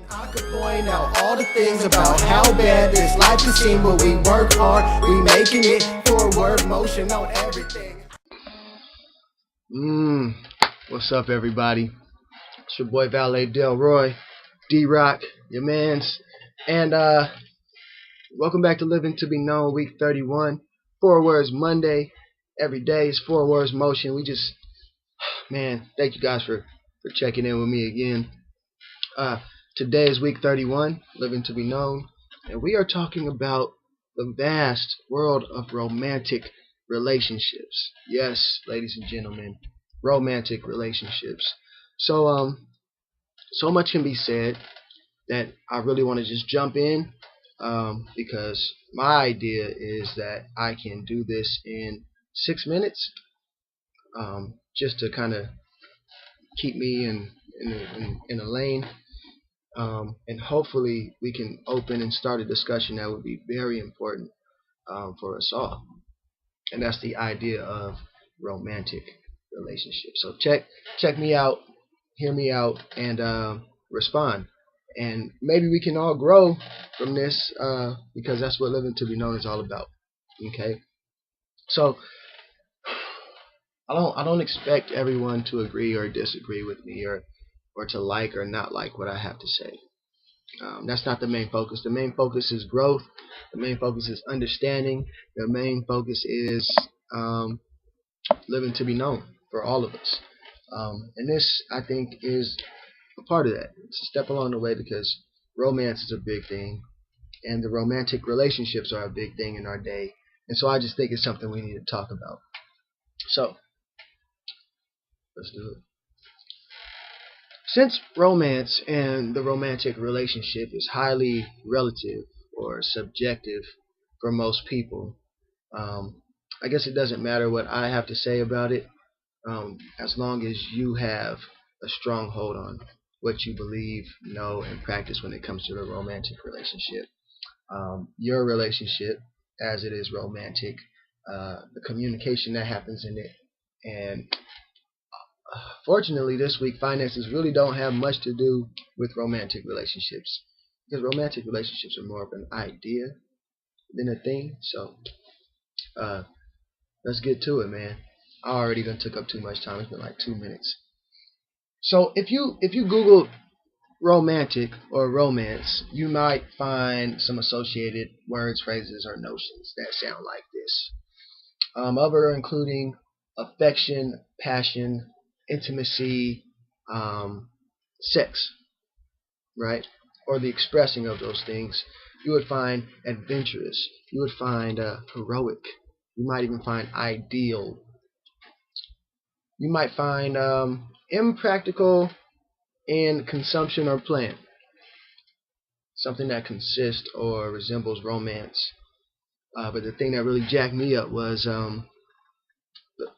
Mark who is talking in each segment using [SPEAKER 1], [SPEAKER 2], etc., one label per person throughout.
[SPEAKER 1] I could point out all the things about how bad this life can seem, but we work hard, we making it forward motion on everything.
[SPEAKER 2] What's up, everybody? It's your boy Valet Delroy, D-Rock, your mans, and welcome back to Living to Be Known, week 31. 4 Words Monday. Every day is 4 Words Motion. Thank you guys for checking in with me again. Today is week 31, Living to Be Known, and we are talking about the vast world of romantic relationships. Yes, ladies and gentlemen, romantic relationships. So much can be said that I really want to just jump in, because my idea is that I can do this in 6 minutes, just to kind of keep me in a lane. And hopefully we can open and start a discussion that would be very important for us all. And that's the idea of romantic relationships. So check me out, hear me out, and respond. And maybe we can all grow from this, because that's what Living to Be Known is all about. Okay? So I don't expect everyone to agree or disagree with me, or to like or not like what I have to say. That's not the main focus. The main focus is growth. The main focus is understanding. The main focus is living to be known for all of us. And this, I think, is a part of that. It's a step along the way, because romance is a big thing, and the romantic relationships are a big thing in our day. And so I just think it's something we need to talk about. So let's do it. Since romance and the romantic relationship is highly relative or subjective for most people, I guess it doesn't matter what I have to say about it, as long as you have a strong hold on what you believe, know, and practice when it comes to the romantic relationship. Your relationship, as it is romantic, the communication that happens in it, and fortunately, this week, finances really don't have much to do with romantic relationships, because romantic relationships are more of an idea than a thing. So let's get to it, man. I already done took up too much time. It's been like 2 minutes. So if you Google romantic or romance, you might find some associated words, phrases, or notions that sound like this. Other including affection, passion, intimacy, sex, right? Or the expressing of those things. You would find adventurous. You would find heroic. You might even find ideal. You might find impractical and consumption or plan. Something that consists or resembles romance. But the thing that really jacked me up was the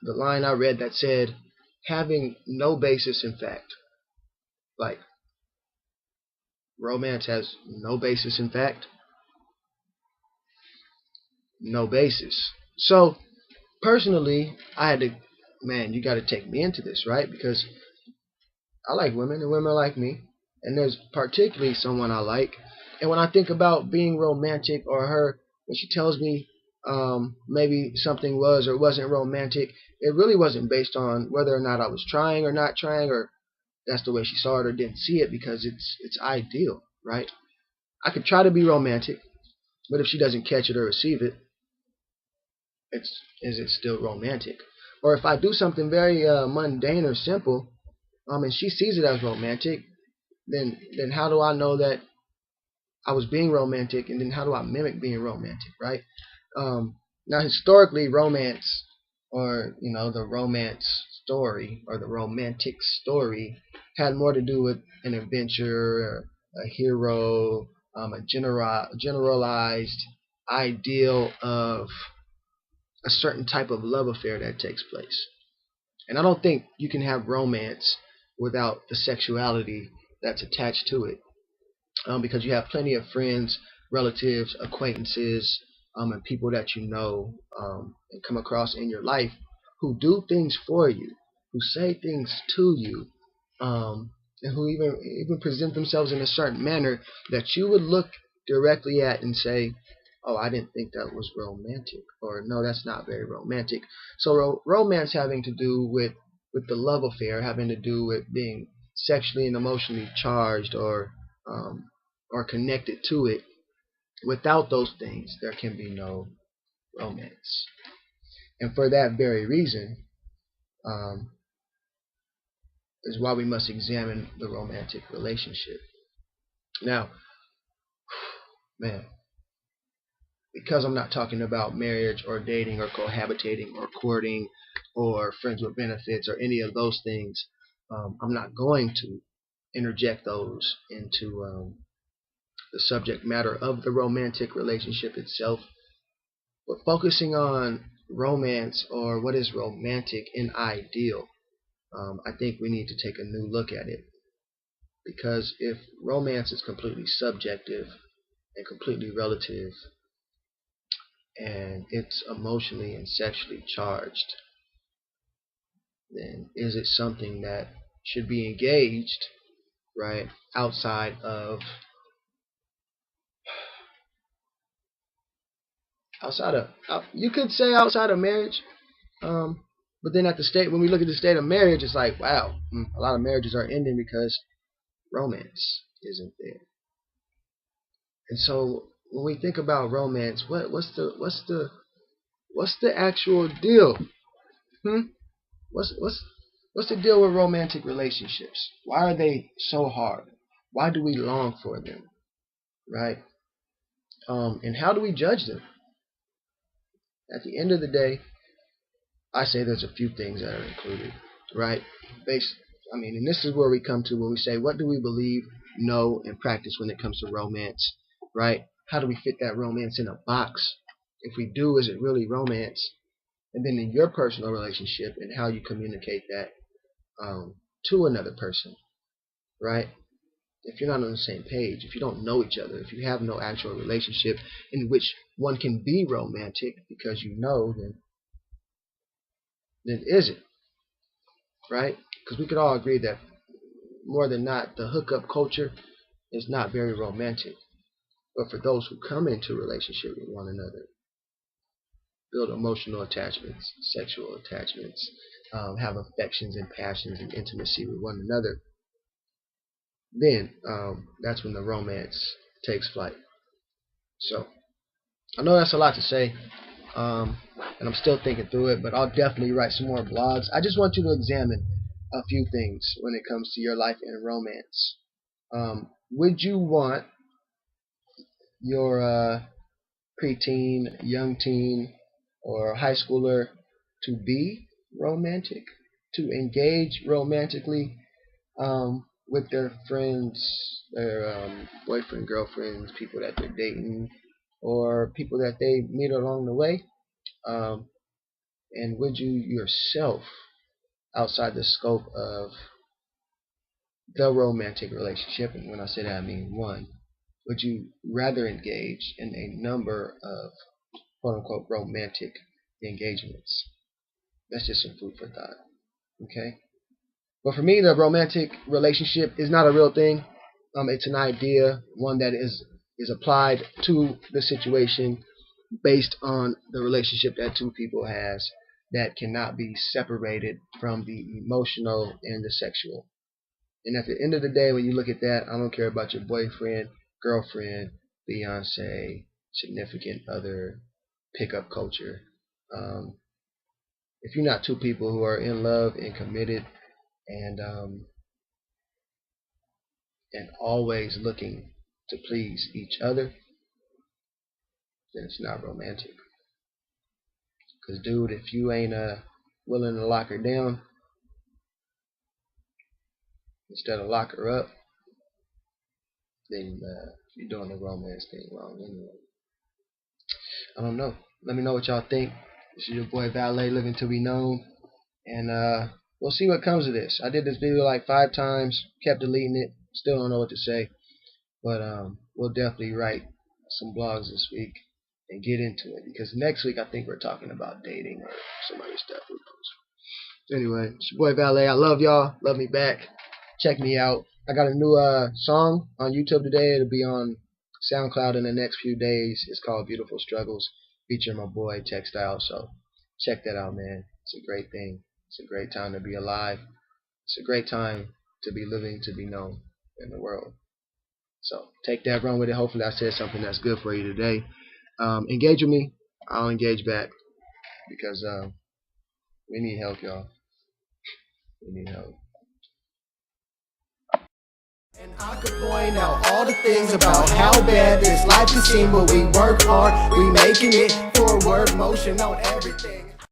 [SPEAKER 2] line I read that said, having no basis in fact. Like, romance has no basis in fact. No basis. So, personally, I had to, you got to take me into this, right? Because I like women, and women like me. And there's particularly someone I like. And when I think about being romantic, or her, when she tells me maybe something was or wasn't romantic, it really wasn't based on whether or not I was trying or not trying, or that's the way she saw it or didn't see it, because it's ideal, right? I could try to be romantic, but if she doesn't catch it or receive it, is it still romantic? Or if I do something very mundane or simple, and she sees it as romantic, then how do I know that I was being romantic, and then how do I mimic being romantic, right? Now, historically, romance, or the romance story, or the romantic story, had more to do with an adventure, a hero, a generalized ideal of a certain type of love affair that takes place. And I don't think you can have romance without the sexuality that's attached to it, because you have plenty of friends, relatives, acquaintances, and people that you know and come across in your life who do things for you, who say things to you, and who even present themselves in a certain manner that you would look directly at and say, oh, I didn't think that was romantic, or no, that's not very romantic. So romance having to do with the love affair, having to do with being sexually and emotionally charged or connected to it. Without those things, there can be no romance. And for that very reason, is why we must examine the romantic relationship. Now, man, because I'm not talking about marriage or dating or cohabitating or courting or friends with benefits or any of those things, I'm not going to interject those into the subject matter of the romantic relationship itself. But focusing on romance, or what is romantic and ideal, I think we need to take a new look at it. Because if romance is completely subjective and completely relative, and it's emotionally and sexually charged, then is it something that should be engaged, right, outside of you could say outside of marriage, but then when we look at the state of marriage, it's like, wow, a lot of marriages are ending because romance isn't there. And so when we think about romance, what's the actual deal? What's the deal with romantic relationships? Why are they so hard? Why do we long for them? Right? And how do we judge them? At the end of the day, I say there's a few things that are included, right? And this is where we come to where we say, what do we believe, know, and practice when it comes to romance, right? How do we fit that romance in a box? If we do, is it really romance? And then in your personal relationship and how you communicate that to another person, right? If you're not on the same page, if you don't know each other, if you have no actual relationship in which one can be romantic because you know, then is it? Right? Because we could all agree that more than not, the hookup culture is not very romantic. But for those who come into a relationship with one another, build emotional attachments, sexual attachments, have affections and passions and intimacy with one another, then that's when the romance takes flight. So, I know that's a lot to say, and I'm still thinking through it, but I'll definitely write some more blogs. I just want you to examine a few things when it comes to your life and romance. Would you want your preteen, young teen, or high schooler to be romantic, to engage romantically with their friends, their boyfriend, girlfriends, people that they're dating, or people that they meet along the way? And would you yourself, outside the scope of the romantic relationship, and when I say that I mean one, would you rather engage in a number of quote unquote romantic engagements? That's just some food for thought. Okay? But for me, the romantic relationship is not a real thing. It's an idea, one that is applied to the situation based on the relationship that two people has, that cannot be separated from the emotional and the sexual. And at the end of the day, when you look at that, I don't care about your boyfriend, girlfriend, fiance, significant other, pickup culture. If you're not two people who are in love and committed and always looking to please each other, then it's not romantic. Because, dude, if you ain't willing to lock her down instead of lock her up, then you're doing the romance thing wrong anyway. I don't know. Let me know what y'all think. This is your boy Valet, living to be known, and we'll see what comes of this. I did this video like 5 times, kept deleting it, still don't know what to say, but we'll definitely write some blogs this week and get into it, because next week I think we're talking about dating or some other stuff. Who knows? Anyway, it's your boy Valet. I love y'all. Love me back. Check me out. I got a new song on YouTube today. It'll be on Soundcloud in the next few days. It's called Beautiful Struggles, featuring my boy Textile. So check that out, man. It's a great thing. It's a great time to be alive. It's a great time to be living, to be known in the world. So take that, run with it. Hopefully I said something that's good for you today. Engage with me. I'll engage back because we need help, y'all. We need help.
[SPEAKER 1] And I could point out all the things about how bad this life can seem, but we work hard, we making it. Forward motion on everything.